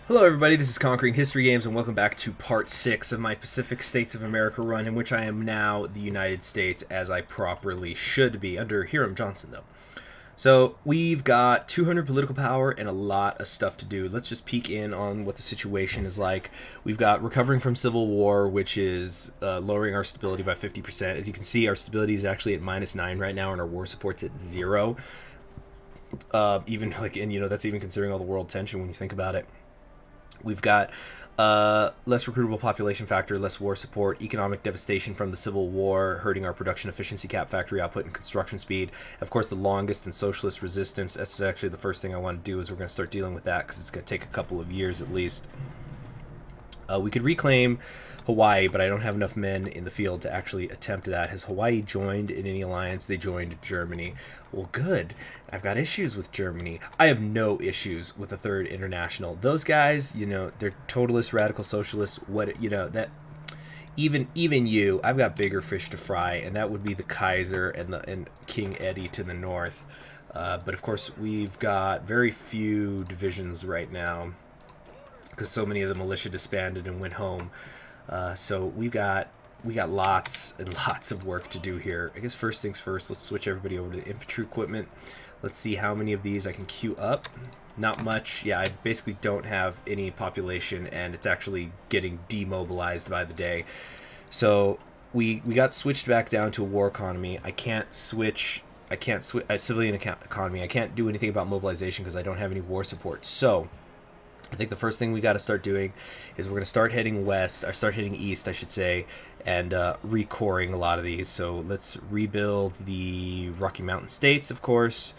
Hello everybody, this is Conquering History Games and welcome back to part 6 of my Pacific States of America run, in which I am now the United States as I properly should be, under Hiram Johnson though. So we've got 200 political power and a lot of stuff to do. Let's just peek in on what the situation is like. We've got recovering from civil war, which is lowering our stability by 50%. As you can see, our stability is actually at -9 right now and our war support's at 0. Even like, and you know, that's even considering all the world tension when you think about it. We've got less recruitable population factor, less war support, economic devastation from the Civil War, hurting our production efficiency, cap factory output, and construction speed. Of course, the longest and socialist resistance. That's actually the first thing I want to do, is we're going to start dealing with that because it's going to take a couple of years at least. We could reclaim Hawaii, but I don't have enough men in the field to actually attempt that. Has Hawaii joined in any alliance? They joined Germany. Well, good. I've got issues with Germany. I have no issues with the Third International. Those guys, you know, they're totalists, radical socialists. What, you know, that even you, I've got bigger fish to fry, and that would be the Kaiser and King Eddie to the north. But of course, we've got very few divisions right now, because so many of the militia disbanded and went home. So we got lots and lots of work to do here. I guess first things first, let's switch everybody over to the infantry equipment. Let's see how many of these I can queue up. Not much. Yeah, I basically don't have any population, and it's actually getting demobilized by the day. So we got switched back down to a war economy. I can't switch civilian economy. I can't do anything about mobilization because I don't have any war support. So I think the first thing we got to start doing is we're going to start heading west, or start heading east, I should say, and recoring a lot of these. So let's rebuild the Rocky Mountain states, of course.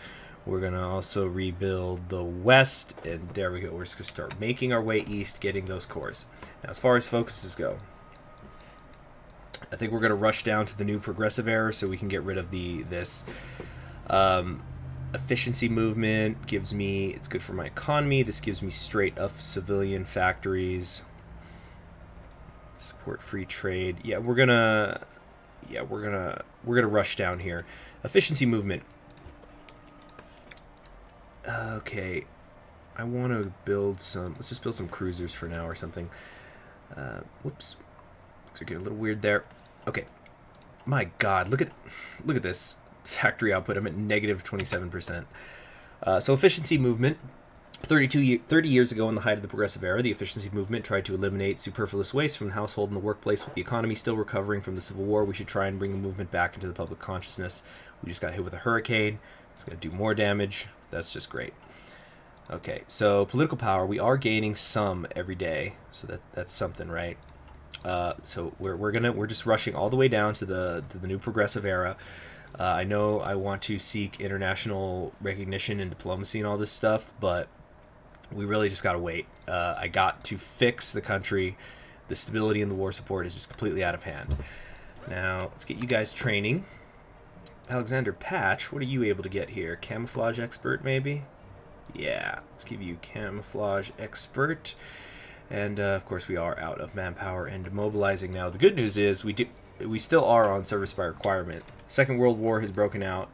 We're going to also rebuild the west, and there we go. We're just going to start making our way east, getting those cores. Now, as far as focuses go, I think we're going to rush down to the new progressive era so we can get rid of this. Efficiency movement gives me, it's good for my economy. This gives me straight up civilian factories. Support free trade. Yeah, we're gonna rush down here. Efficiency movement. Okay, I want to build some. Let's just build some cruisers for now or something. Whoops, things are getting a little weird there. Okay, my God, look at this factory output. I'm at negative 27%. So efficiency movement. 30 years ago, in the height of the progressive era, the efficiency movement tried to eliminate superfluous waste from the household and the workplace. With the economy still recovering from the Civil War, we should try and bring the movement back into the public consciousness. We just got hit with a hurricane. It's going to do more damage. That's just great. Okay, so political power. We are gaining some every day, so that's something, right? So we're just rushing all the way down to the new progressive era. I know I want to seek international recognition and diplomacy and all this stuff, but we really just got to wait. I got to fix the country. The stability and the war support is just completely out of hand. Now, let's get you guys training. Alexander Patch, what are you able to get here? Camouflage expert, maybe? Yeah, let's give you camouflage expert. And, of course, we are out of manpower and demobilizing now. The good news is we still are on service by requirement. Second World War has broken out.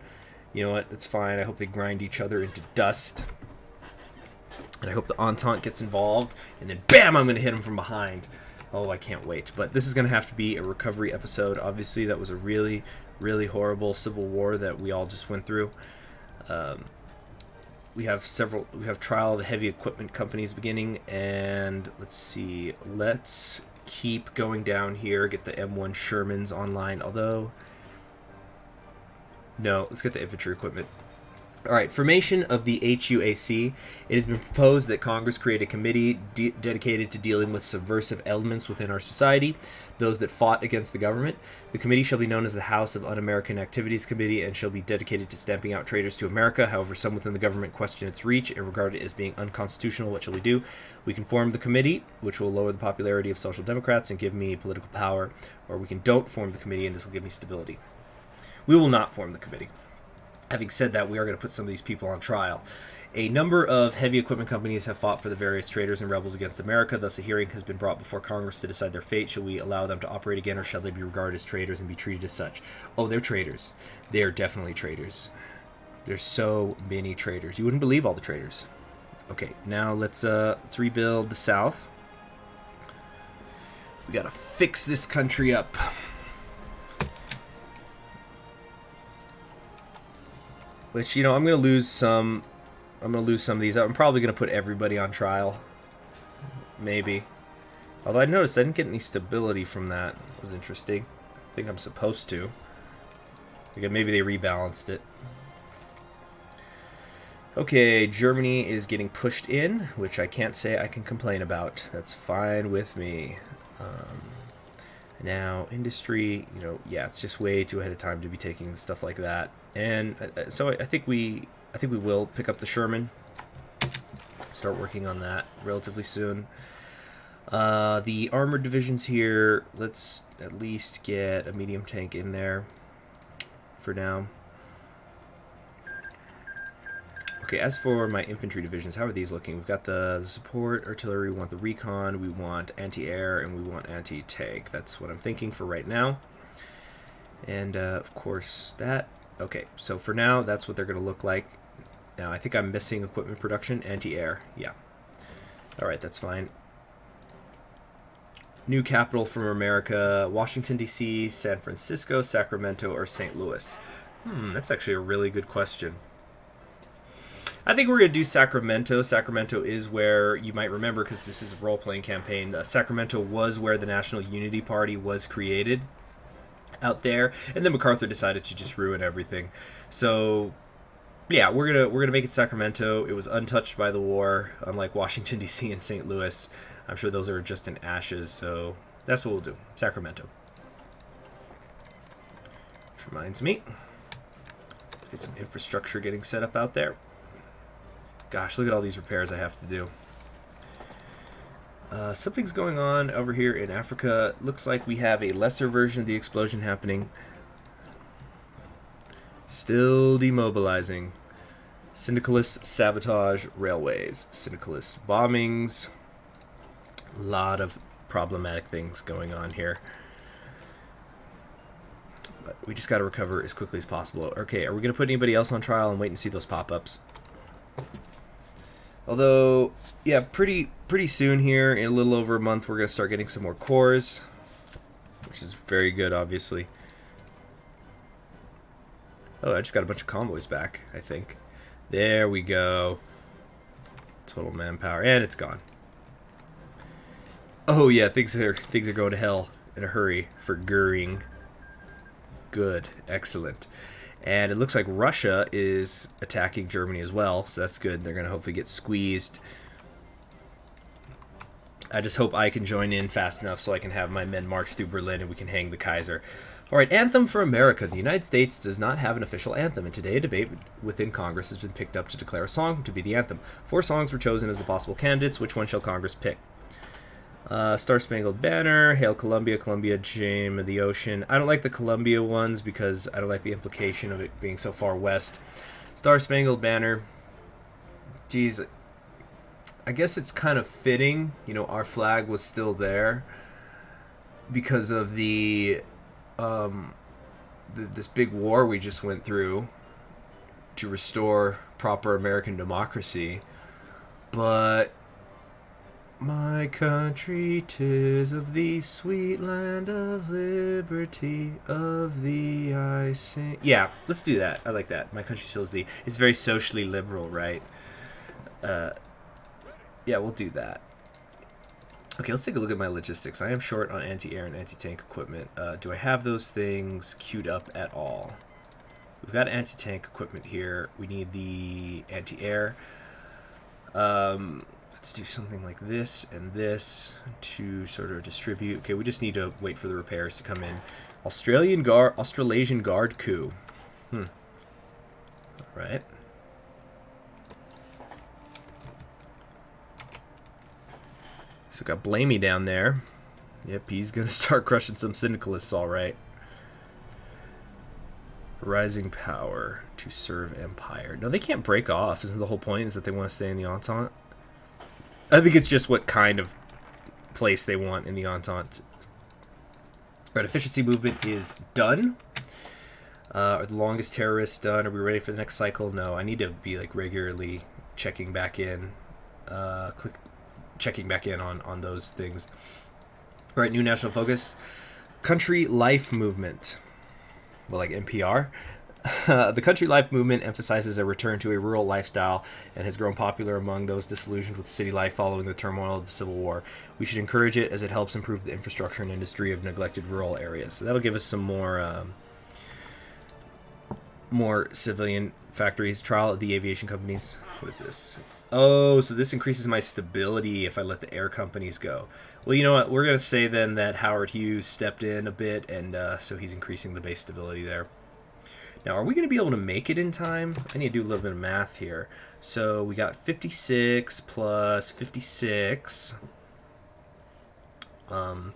You know what? It's fine. I hope they grind each other into dust. And I hope the Entente gets involved. And then, bam, I'm going to hit them from behind. Oh, I can't wait. But this is going to have to be a recovery episode. Obviously, that was a really, really horrible civil war that we all just went through. We have trial of the heavy equipment companies beginning. And let's see. Let's keep going down here, get the M1 Shermans online, although no, let's get the infantry equipment. Alright, formation of the HUAC. It has been proposed that Congress create a committee dedicated to dealing with subversive elements within our society, those that fought against the government. The committee shall be known as the House of Un-American Activities Committee and shall be dedicated to stamping out traitors to America. However, some within the government question its reach and regard it as being unconstitutional. What shall we do? We can form the committee, which will lower the popularity of social democrats and give me political power, or we can don't form the committee and this will give me stability. We will not form the committee. Having said that, we are going to put some of these people on trial. A number of heavy equipment companies have fought for the various traitors and rebels against America. Thus, a hearing has been brought before Congress to decide their fate. Shall we allow them to operate again, or shall they be regarded as traitors and be treated as such? Oh, they're traitors. They are definitely traitors. There's so many traitors. You wouldn't believe all the traitors. Okay, now let's rebuild the South. We gotta fix this country up. Which, you know, I'm gonna lose some of these. I'm probably gonna put everybody on trial. Maybe. Although I noticed I didn't get any stability from that. It was interesting. I think I'm supposed to. Again, maybe they rebalanced it. Okay, Germany is getting pushed in, which I can't say I can complain about. That's fine with me. Now, industry, you know, yeah, it's just way too ahead of time to be taking stuff like that. And so I think we will pick up the Sherman. Start working on that relatively soon. The armored divisions here, let's at least get a medium tank in there for now. Okay, as for my infantry divisions, how are these looking? We've got the support artillery, we want the recon, we want anti-air, and we want anti-tank. That's what I'm thinking for right now. And, of course, that... Okay, so for now, that's what they're going to look like. Now, I think I'm missing equipment production. Anti-air, yeah. Alright, that's fine. New capital from America, Washington, D.C., San Francisco, Sacramento, or St. Louis? That's actually a really good question. I think we're going to do Sacramento. Sacramento is where, you might remember, because this is a role-playing campaign, Sacramento was where the National Unity Party was created out there, and then MacArthur decided to just ruin everything. So, yeah, we're gonna make it Sacramento. It was untouched by the war, unlike Washington, D.C. and St. Louis. I'm sure those are just in ashes, so that's what we'll do. Sacramento. Which reminds me, let's get some infrastructure getting set up out there. Gosh, look at all these repairs I have to do. Something's going on over here in Africa. Looks like we have a lesser version of the explosion happening. Still demobilizing. Syndicalists sabotage railways. Syndicalist bombings. A lot of problematic things going on here. But we just got to recover as quickly as possible. Okay, are we going to put anybody else on trial and wait and see those pop-ups? Although, yeah, pretty soon here, in a little over a month, we're going to start getting some more cores, which is very good, obviously. Oh, I just got a bunch of convoys back, I think. There we go. Total manpower, and it's gone. Oh yeah, things are going to hell in a hurry for Goering. Good, excellent. And it looks like Russia is attacking Germany as well, so that's good. They're going to hopefully get squeezed. I just hope I can join in fast enough so I can have my men march through Berlin and we can hang the Kaiser. Alright, anthem for America. The United States does not have an official anthem, and today a debate within Congress has been picked up to declare a song to be the anthem. 4 songs were chosen as the possible candidates. Which one shall Congress pick? Star Spangled Banner, Hail Columbia, Columbia, James of the Ocean. I don't like the Columbia ones because I don't like the implication of it being so far west. Star Spangled Banner. Geez, I guess it's kind of fitting, you know, our flag was still there because of the this big war we just went through to restore proper American democracy. But my country, 'tis of the sweet land of liberty, of thee I sing. Yeah, let's do that. I like that. My country still is thee. It's very socially liberal, right? Yeah, we'll do that. Okay, let's take a look at my logistics. I am short on anti-air and anti-tank equipment. Do I have those things queued up at all? We've got anti-tank equipment here. We need the anti-air. Let's do something like this and this to sort of distribute. Okay, we just need to wait for the repairs to come in. Australasian Guard coup. All right. So got Blamey down there. Yep, he's gonna start crushing some syndicalists, all right. Rising power to serve empire. No, they can't break off. Isn't the whole point is that they want to stay in the Entente? I think it's just what kind of place they want in the Entente. Right, efficiency movement is done. Are the longest terrorists done? Are we ready for the next cycle? No, I need to be like regularly checking back in. click checking back in on those things. All right, new national focus. Country life movement. Well, like NPR. The country life movement emphasizes a return to a rural lifestyle and has grown popular among those disillusioned with city life following the turmoil of the Civil War. We should encourage it as it helps improve the infrastructure and industry of neglected rural areas. So that'll give us some more civilian factories. Trial of the aviation companies. What is this? Oh, so this increases my stability if I let the air companies go. Well, you know what? We're going to say then that Howard Hughes stepped in a bit, and so he's increasing the base stability there. Now, are we going to be able to make it in time? I need to do a little bit of math here. So we got 56 plus 56. So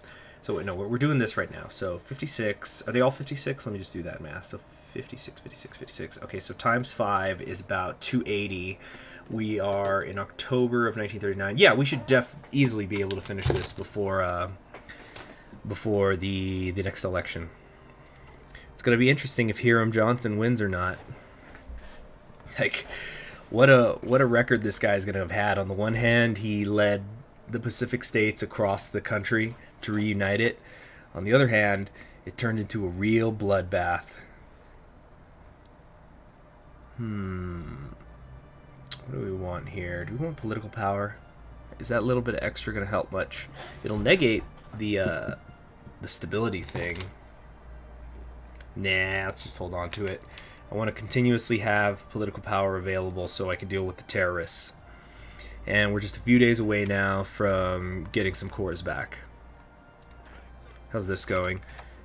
wait, no, we're doing this right now. So 56. Are they all 56? Let me just do that math. So 56, 56, 56. Okay, so times 5 is about 280. We are in October of 1939. Yeah, we should easily be able to finish this before the next election. It's going to be interesting if Hiram Johnson wins or not. Like, what a record this guy's going to have had. On the one hand, he led the Pacific states across the country to reunite it. On the other hand, it turned into a real bloodbath. What do we want here? Do we want political power? Is that little bit of extra going to help much? It'll negate the stability thing. Nah, let's just hold on to it. I want to continuously have political power available so I can deal with the terrorists. And we're just a few days away now from getting some cores back. How's this going?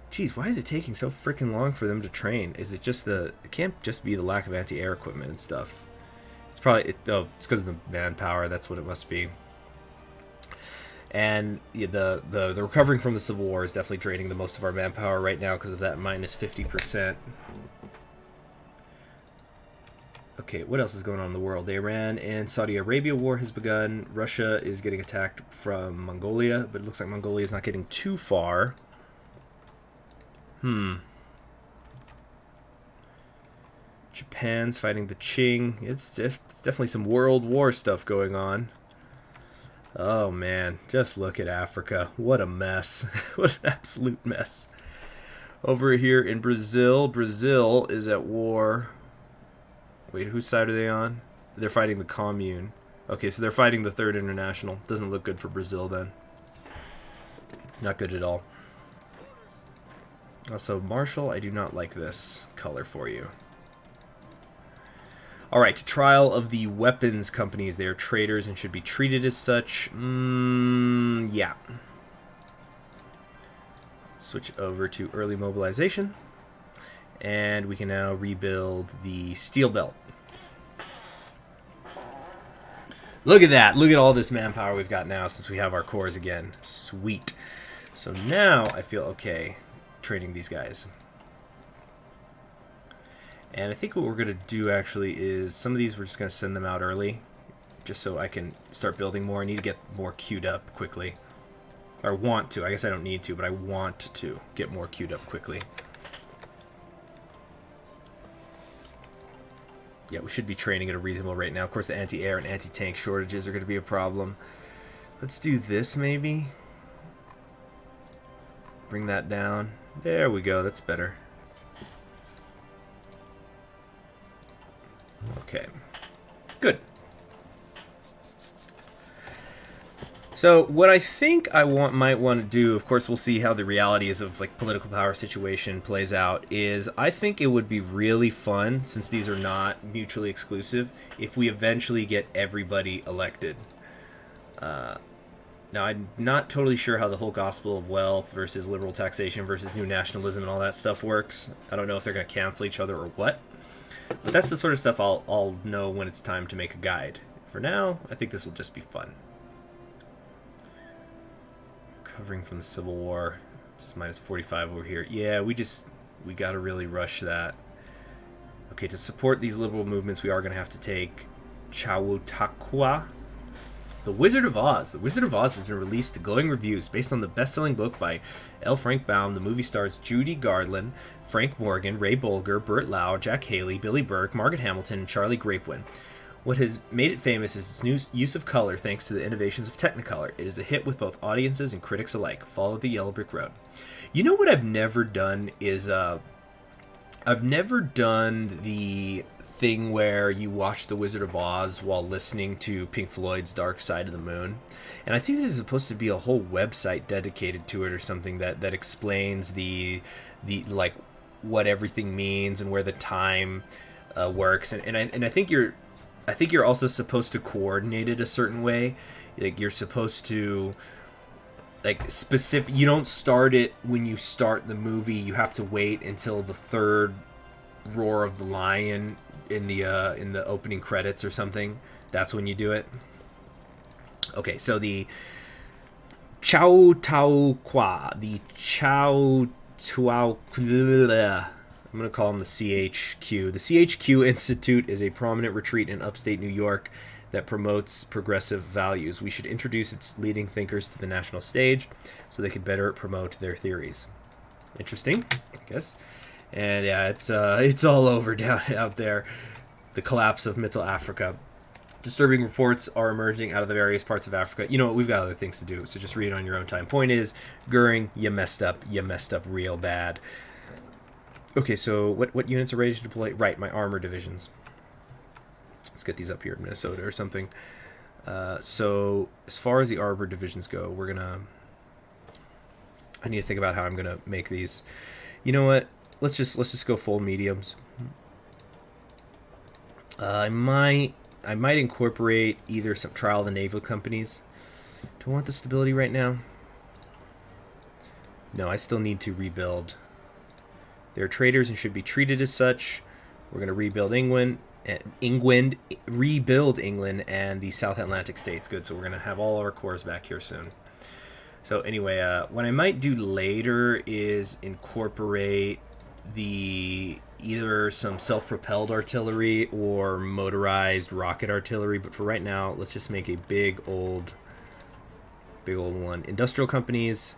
Geez, why is it taking so freaking long for them to train? Is it just it can't just be the lack of anti-air equipment and stuff. It's probably, it's because of the manpower, that's what it must be. And yeah, the recovering from the Civil War is definitely draining the most of our manpower right now because of that minus 50%. Okay, what else is going on in the world? The Iran and Saudi Arabia war has begun. Russia is getting attacked from Mongolia, but it looks like Mongolia is not getting too far. Japan's fighting the Qing. It's definitely some World War stuff going on. Oh man, just look at Africa. What a mess. What an absolute mess. Over here in Brazil, Brazil is at war. Wait, whose side are they on? They're fighting the Commune. Okay, so they're fighting the Third International. Doesn't look good for Brazil then. Not good at all. Also, Marshall, I do not like this color for you. Alright, trial of the weapons companies. They are traitors and should be treated as such. Yeah. Switch over to early mobilization. And we can now rebuild the steel belt. Look at that. Look at all this manpower we've got now since we have our cores again. Sweet. So now I feel okay training these guys. And I think what we're going to do actually is some of these we're just going to send them out early just so I can start building more. I need to get more queued up quickly. Or want to. I guess I don't need to, but I want to get more queued up quickly. Yeah, we should be training at a reasonable rate now. Of course, the anti-air and anti-tank shortages are going to be a problem. Let's do this maybe. Bring that down. There we go. That's better. Okay. Good. So what I think I might want to do, of course we'll see how the realities of like political power situation plays out, is I think it would be really fun, since these are not mutually exclusive, if we eventually get everybody elected. Now I'm not totally sure how the whole gospel of wealth versus liberal taxation versus new nationalism and all that stuff works. I don't know if they're going to cancel each other or what. But that's the sort of stuff I'll know when it's time to make a guide. For now, I think this will just be fun. Recovering from the Civil War. It's minus 45 over here. Yeah, we gotta really rush that. Okay, to support these liberal movements, we are gonna have to take Chautauqua. The Wizard of Oz. The Wizard of Oz has been released to glowing reviews based on the best-selling book by L. Frank Baum. The movie stars Judy Garland, Frank Morgan, Ray Bolger, Burt Lau, Jack Haley, Billy Burke, Margaret Hamilton, and Charlie Grapewin. What has made it famous is its new use of color thanks to the innovations of Technicolor. It is a hit with both audiences and critics alike. Follow the yellow brick road. You know what I've never done is I've never done the thing where you watch The Wizard of Oz while listening to Pink Floyd's Dark Side of the Moon. And I think this is supposed to be a whole website dedicated to it or something that explains the like what everything means and where the time works. And I think you're also supposed to coordinate it a certain way. Like you're supposed to like specific. You don't start it when you start the movie. You have to wait until the third roar of the lion in the opening credits or something. That's when you do it. Okay, so the Chow Tao Kwa, the Chow Tuao, I'm going to call them the CHQ. The CHQ Institute is a prominent retreat in upstate New York that promotes progressive values. We should introduce its leading thinkers to the national stage so they can better promote their theories. Interesting, I guess. And yeah, it's all over down out there. The collapse of Middle Africa. Disturbing reports are emerging out of the various parts of Africa. You know what? We've got other things to do, so just read it on your own time. Point is, Goering, you messed up. You messed up real bad. Okay, so what units are ready to deploy? Right, my armor divisions. Let's get these up here in Minnesota or something. So as far as the armor divisions go, I need to think about how I'm gonna make these. You know what? Let's just go full mediums. I might incorporate either some trial of the naval companies. Do I want the stability right now? No, I still need to rebuild. They're traders and should be treated as such. We're going to rebuild rebuild England and the South Atlantic states. Good, so we're going to have all our cores back here soon. So anyway, what I might do later is incorporate either some self-propelled artillery or motorized rocket artillery, but for right now, let's just make a big old one. Industrial companies.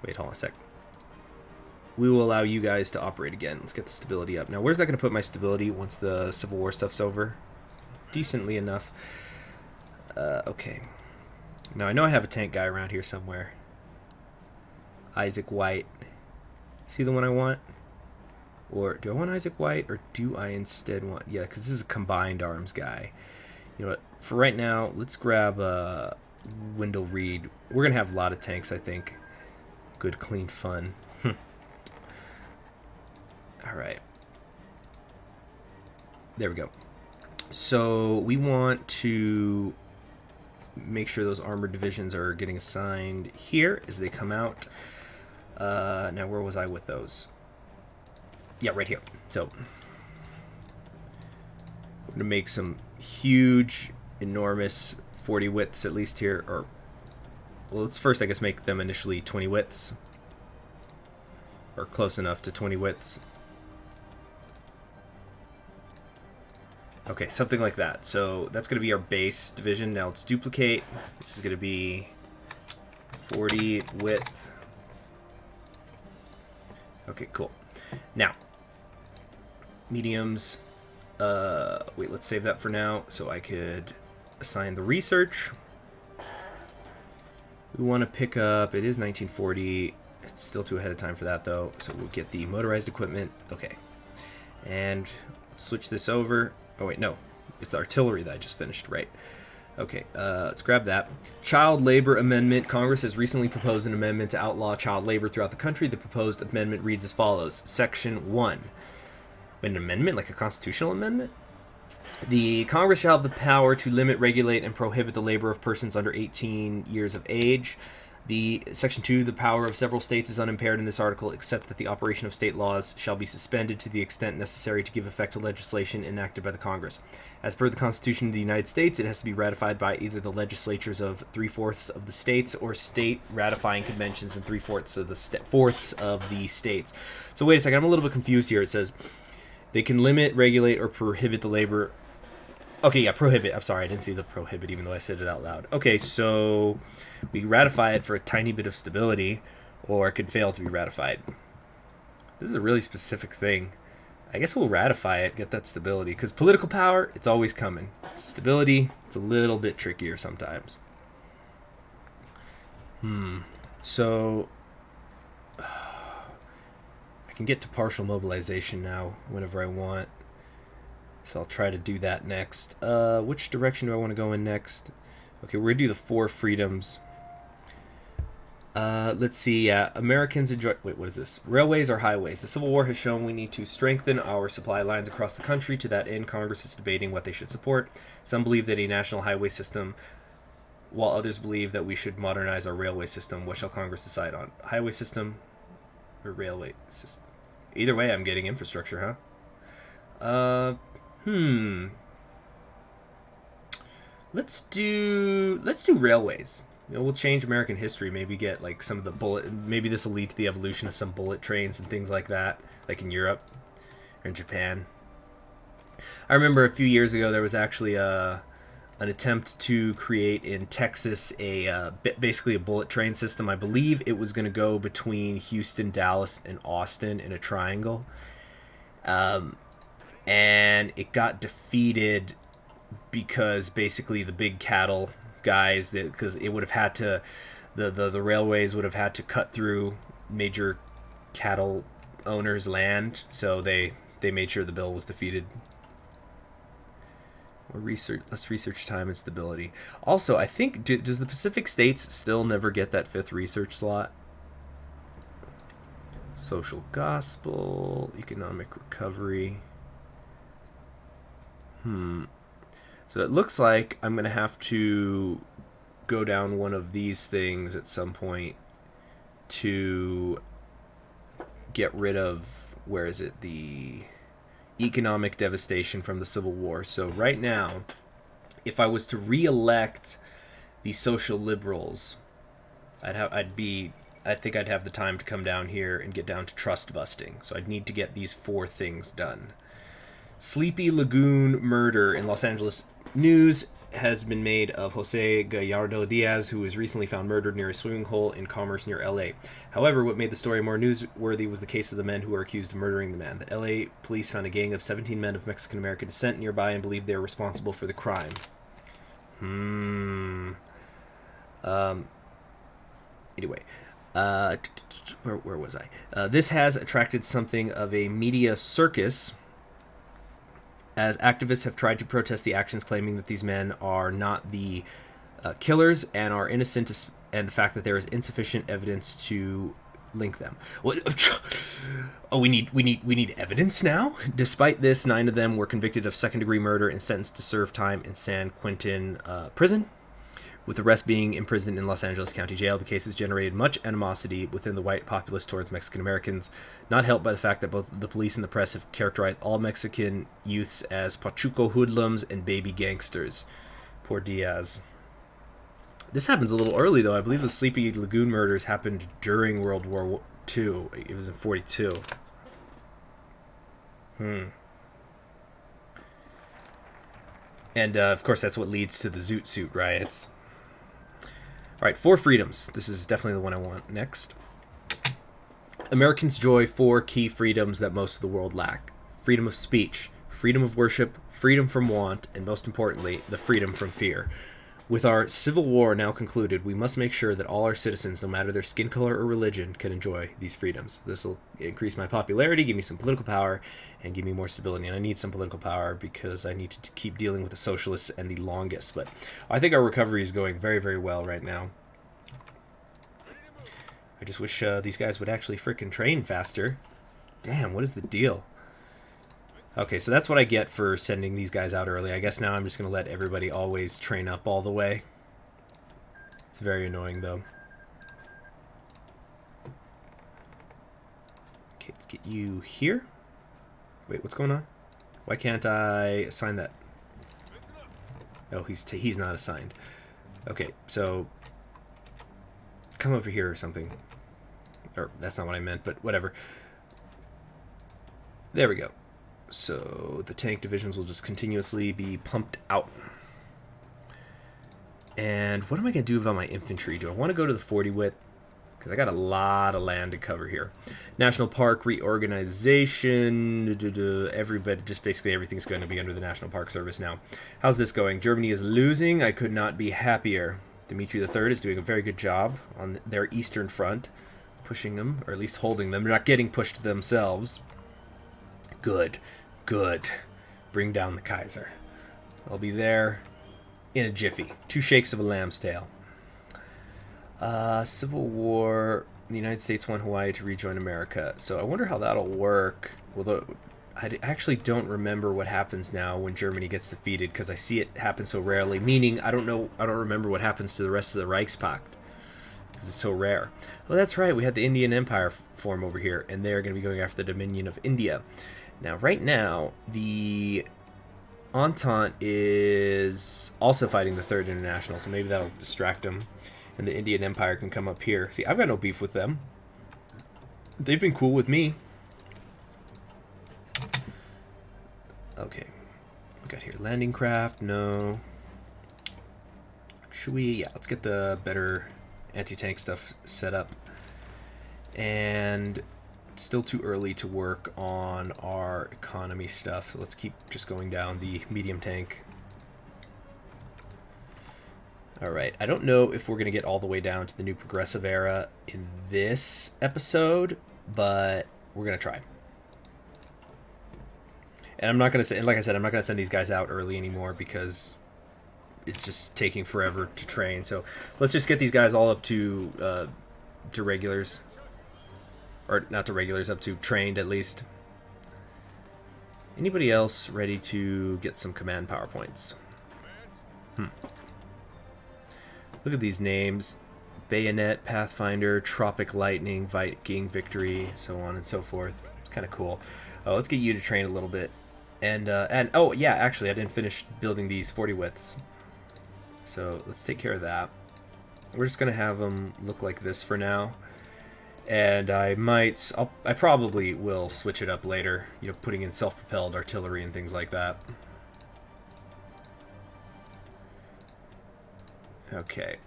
Wait, hold on a sec. We will allow you guys to operate again. Let's get the stability up. Now, where's that going to put my stability once the Civil War stuff's over? Decently enough. Okay. Now, I know I have a tank guy around here somewhere. Isaac White. See the one I want? Or do I want Isaac White, or do I instead want... Yeah, because this is a combined arms guy. You know what? For right now, let's grab Wendell Reed. We're going to have a lot of tanks, I think. Good, clean fun. All right. There we go. So we want to make sure those armored divisions are getting assigned here as they come out. Now, where was I with those? Yeah, right here. So we're going to make some huge, enormous 40 widths at least here. Or, well, let's first, I guess, make them initially 20 widths. Or close enough to 20 widths. Okay, something like that. So that's going to be our base division. Now let's duplicate. This is going to be 40 width. Okay, cool. Now, mediums. Wait, let's save that for now so I could assign the research. We want to pick up, it is 1940. It's still too ahead of time for that though. So we'll get the motorized equipment. Okay. And switch this over. Oh wait, no, it's the artillery that I just finished, right? Okay, let's grab that. Child labor amendment. Congress has recently proposed an amendment to outlaw child labor throughout the country. The proposed amendment reads as follows. Section 1. An amendment, like a constitutional amendment? The Congress shall have the power to limit, regulate, and prohibit the labor of persons under 18 years of age. The Section 2, the power of several states is unimpaired in this article, except that the operation of state laws shall be suspended to the extent necessary to give effect to legislation enacted by the Congress. As per the Constitution of the United States, it has to be ratified by either the legislatures of 3/4 of the states or state ratifying conventions in 3/4 of the states. So wait a second, I'm a little bit confused here. It says they can limit, regulate, or prohibit the labor. Okay, yeah, prohibit. I'm sorry, I didn't see the prohibit even though I said it out loud. Okay, so we ratify it for a tiny bit of stability, or it could fail to be ratified. This is a really specific thing. I guess we'll ratify it, get that stability, because political power, it's always coming. Stability, it's a little bit trickier sometimes. So I can get to partial mobilization now whenever I want. So I'll try to do that next. Which direction do I want to go in next? Okay, we're going to do the 4 freedoms. Let's see. Americans enjoy... Wait, what is this? Railways or highways? The Civil War has shown we need to strengthen our supply lines across the country. To that end, Congress is debating what they should support. Some believe that a national highway system, while others believe that we should modernize our railway system. What shall Congress decide on? Highway system or railway system? Either way, I'm getting infrastructure, huh? Let's do railways. You know, we'll change American history. Maybe get like some of the bullet. Maybe this will lead to the evolution of some bullet trains and things like that, like in Europe or in Japan. I remember a few years ago there was actually an attempt to create in Texas basically a bullet train system. I believe it was going to go between Houston, Dallas, and Austin in a triangle, and it got defeated because basically the big cattle guys, because it would have had to, the railways would have had to cut through major cattle owners' land, so they made sure the bill was defeated. Let's research time and stability. Also, I think does the Pacific States still never get that 5th research slot? Social gospel, economic recovery. So it looks like I'm going to have to go down one of these things at some point to get rid of, where is it, the economic devastation from the Civil War. So right now, if I was to re-elect the social liberals, I think I'd have the time to come down here and get down to trust busting. So I'd need to get these 4 things done. Sleepy Lagoon murder in Los Angeles news has been made of Jose Gallardo Diaz, who was recently found murdered near a swimming hole in Commerce near LA. However, what made the story more newsworthy was the case of the men who were accused of murdering the man. The LA police found a gang of 17 men of Mexican-American descent nearby and believed they were responsible for the crime. Anyway, where was I? This has attracted something of a media circus, as activists have tried to protest the actions, claiming that these men are not the killers and are innocent, and the fact that there is insufficient evidence to link them. Oh, we need evidence now? Despite this, 9 of them were convicted of second-degree murder and sentenced to serve time in San Quentin prison, with the rest being imprisoned in Los Angeles County Jail. The case has generated much animosity within the white populace towards Mexican Americans, not helped by the fact that both the police and the press have characterized all Mexican youths as pachuco hoodlums and baby gangsters. Poor Diaz. This happens a little early, though. I believe the Sleepy Lagoon murders happened during World War II. It was in 42. And, of course, that's what leads to the Zoot Suit riots. All right, 4 freedoms. This is definitely the one I want next. Americans enjoy 4 key freedoms that most of the world lack. Freedom of speech, freedom of worship, freedom from want, and most importantly, the freedom from fear. With our Civil War now concluded, we must make sure that all our citizens, no matter their skin color or religion, can enjoy these freedoms. This will increase my popularity, give me some political power, and give me more stability. And I need some political power because I need to keep dealing with the socialists and the longists. But I think our recovery is going very, very well right now. I just wish these guys would actually frickin' train faster. Damn, what is the deal? Okay, so that's what I get for sending these guys out early. I guess now I'm just going to let everybody always train up all the way. It's very annoying, though. Okay, let's get you here. Wait, what's going on? Why can't I assign that? Oh, he's not assigned. Okay, so come over here or something. Or that's not what I meant, but whatever. There we go. So the tank divisions will just continuously be pumped out. And what am I going to do about my infantry? Do I want to go to the 40 width? because I got a lot of land to cover here. National Park reorganization. Everybody, just basically everything's going to be under the National Park Service now. How's this going? Germany is losing. I could not be happier. Dmitry III is doing a very good job on their eastern front, pushing them, or at least holding them. They're not getting pushed themselves. Good. Good. Bring down the Kaiser. I'll be there in a jiffy. 2 shakes of a lamb's tail. Civil War. The United States won Hawaii to rejoin America. So I wonder how that'll work. Although I actually don't remember what happens now when Germany gets defeated, because I see it happen so rarely. Meaning I don't remember what happens to the rest of the Reichspakt, because it's so rare. Well, that's right. We had the Indian Empire form over here, and they're going to be going after the Dominion of India. Now, right now, the Entente is also fighting the Third International, so maybe that'll distract them, and the Indian Empire can come up here. See, I've got no beef with them. They've been cool with me. Okay. We got here landing craft. No. Should we? Yeah, let's get the better anti-tank stuff set up. And it's still too early to work on our economy stuff, so let's keep just going down the medium tank. Alright, I don't know if we're going to get all the way down to the new progressive era in this episode, but we're going to try. And I'm not going to say, like I said, I'm not going to send these guys out early anymore because it's just taking forever to train. So let's just get these guys all up to regulars. Or not to regulars, up to trained at least. Anybody else ready to get some command PowerPoints? Look at these names. Bayonet, Pathfinder, Tropic Lightning, Viking Victory, so on and so forth. It's kind of cool. Oh, let's get you to train a little bit. And oh yeah, actually I didn't finish building these 40 widths. So let's take care of that. We're just gonna have them look like this for now. And I probably will switch it up later, you know, putting in self-propelled artillery and things like that. Okay.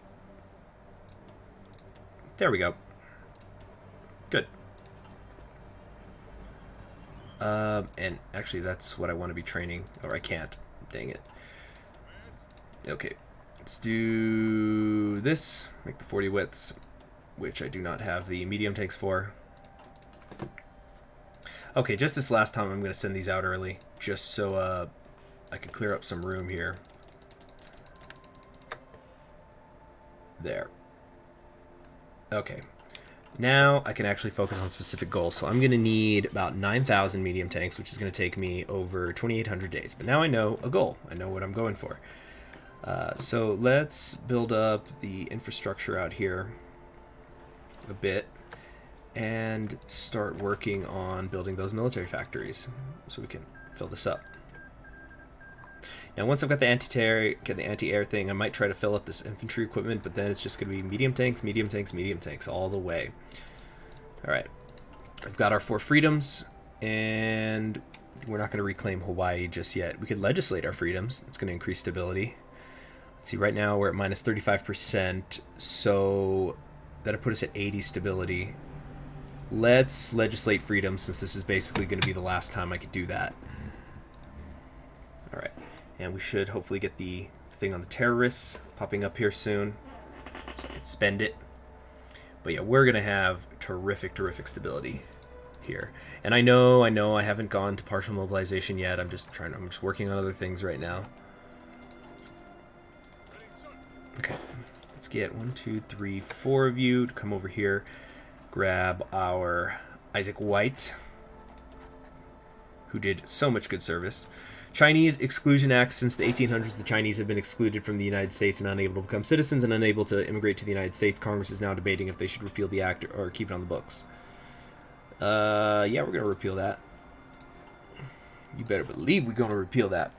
There we go. Good. And actually that's what I want to be training, or I can't. Dang it. Okay. Let's do this. Make the 40 widths, which I do not have the medium tanks for. Okay, just this last time I'm going to send these out early, just so I can clear up some room here. There. Okay. Now I can actually focus on specific goals. So I'm going to need about 9,000 medium tanks, which is going to take me over 2,800 days. But now I know a goal. I know what I'm going for. So let's build up the infrastructure out here a bit and start working on building those military factories so we can fill this up. Now once I've got the anti-air thing, I might try to fill up this infantry equipment, but then it's just going to be medium tanks, medium tanks, medium tanks all the way. Alright, we've got our 4 freedoms, and we're not going to reclaim Hawaii just yet. We could legislate our freedoms. That's going to increase stability. Let's see, right now we're at minus 35%, so that'll put us at 80 stability. Let's legislate freedom, since this is basically going to be the last time I could do that. Alright, and we should hopefully get the thing on the terrorists popping up here soon, so I can spend it. But yeah, we're going to have terrific stability here. And I know I haven't gone to partial mobilization yet. I'm just working on other things right now. Okay, let's get 1, 2, 3, 4 of you to come over here. Grab our Isaac White, who did so much good service. Chinese Exclusion Act. Since the 1800s, the Chinese have been excluded from the United States and unable to become citizens and unable to immigrate to the United States. Congress is now debating if they should repeal the act or keep it on the books. Yeah, we're going to repeal that. You better believe we're going to repeal that.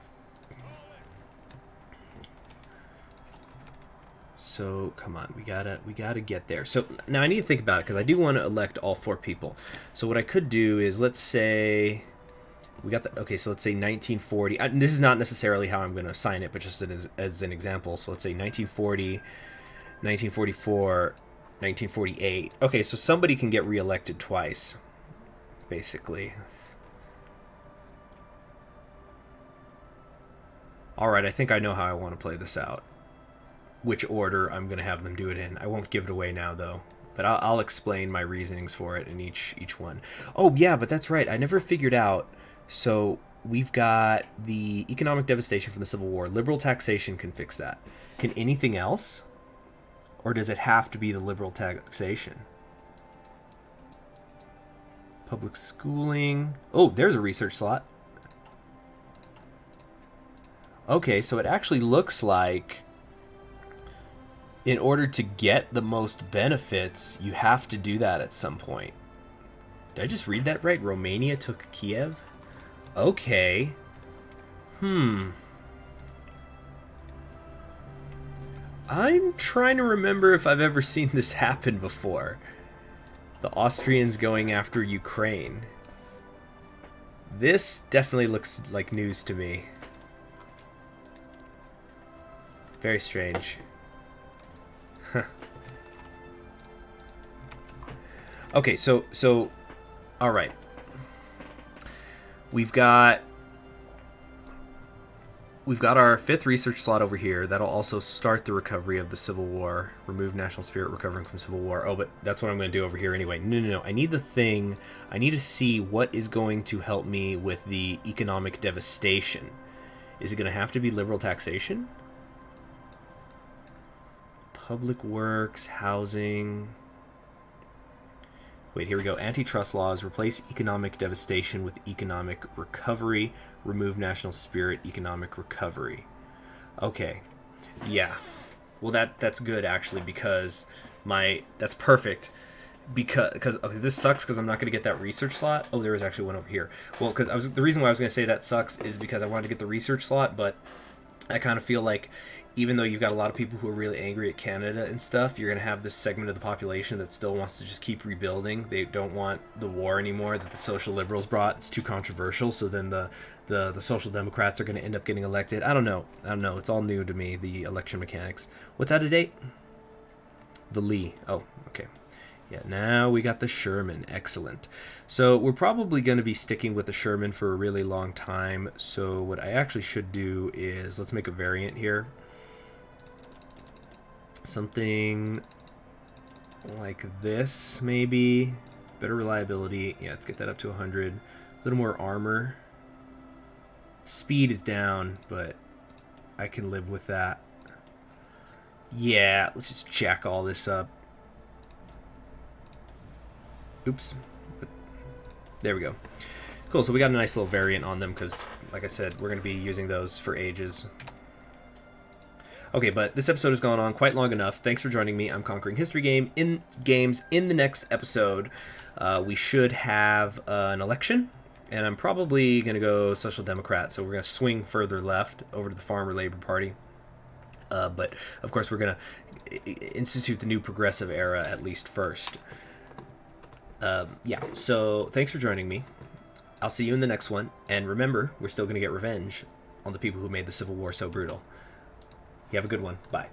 So come on, we gotta get there. So now I need to think about it, because I do want to elect all 4 people. So what I could do is, let's say we got the, okay, so let's say 1940. This is not necessarily how I'm going to assign it, but just as an example. So let's say 1940, 1944, 1948. Okay, so somebody can get reelected twice, basically. Alright, I think I know how I want to play this out. Which order I'm going to have them do it in. I won't give it away now, though. But I'll explain my reasonings for it in each one. Oh, yeah, but that's right. I never figured out. So we've got the economic devastation from the Civil War. Liberal taxation can fix that. Can anything else? Or does it have to be the liberal taxation? Public schooling. Oh, there's a research slot. Okay, so it actually looks like in order to get the most benefits, you have to do that at some point. Did I just read that right? Romania took Kiev? Okay. I'm trying to remember if I've ever seen this happen before. The Austrians going after Ukraine. This definitely looks like news to me. Very strange. Okay, so all right. We've got our 5th research slot over here. That'll also start the recovery of the Civil War. Remove national spirit recovering from Civil War. Oh, but that's what I'm going to do over here anyway. No. I need the thing. I need to see what is going to help me with the economic devastation. Is it going to have to be liberal taxation? Public works, housing. Wait, here we go. Antitrust laws. Replace economic devastation with economic recovery. Remove national spirit, economic recovery. Okay. Yeah. Well, that's good, actually, because that's perfect. Because okay, this sucks because I'm not going to get that research slot. Oh, there is actually one over here. Well, because the reason why I was going to say that sucks is because I wanted to get the research slot, but I kind of feel like even though you've got a lot of people who are really angry at Canada and stuff, you're going to have this segment of the population that still wants to just keep rebuilding. They don't want the war anymore that the social liberals brought. It's too controversial, so then the social democrats are going to end up getting elected. I don't know. It's all new to me, the election mechanics. What's out of date? The Lee. Oh, okay. Yeah, now we got the Sherman. Excellent. So we're probably going to be sticking with the Sherman for a really long time. So what I actually should do is, let's make a variant here. Something like this, maybe. Better reliability. Yeah, let's get that up to 100. A little more armor. Speed is down, but I can live with that. Yeah, let's just jack all this up. Oops. There we go. Cool, so we got a nice little variant on them because, like I said, we're going to be using those for ages. Okay, but this episode has gone on quite long enough. Thanks for joining me. I'm Conquering History Games. In the next episode, we should have an election, and I'm probably going to go Social Democrat, so we're going to swing further left over to the Farmer Labor Party. But, of course, we're going to institute the new progressive era at least first. Yeah, so thanks for joining me. I'll see you in the next one. And remember, we're still going to get revenge on the people who made the Civil War so brutal. You have a good one. Bye.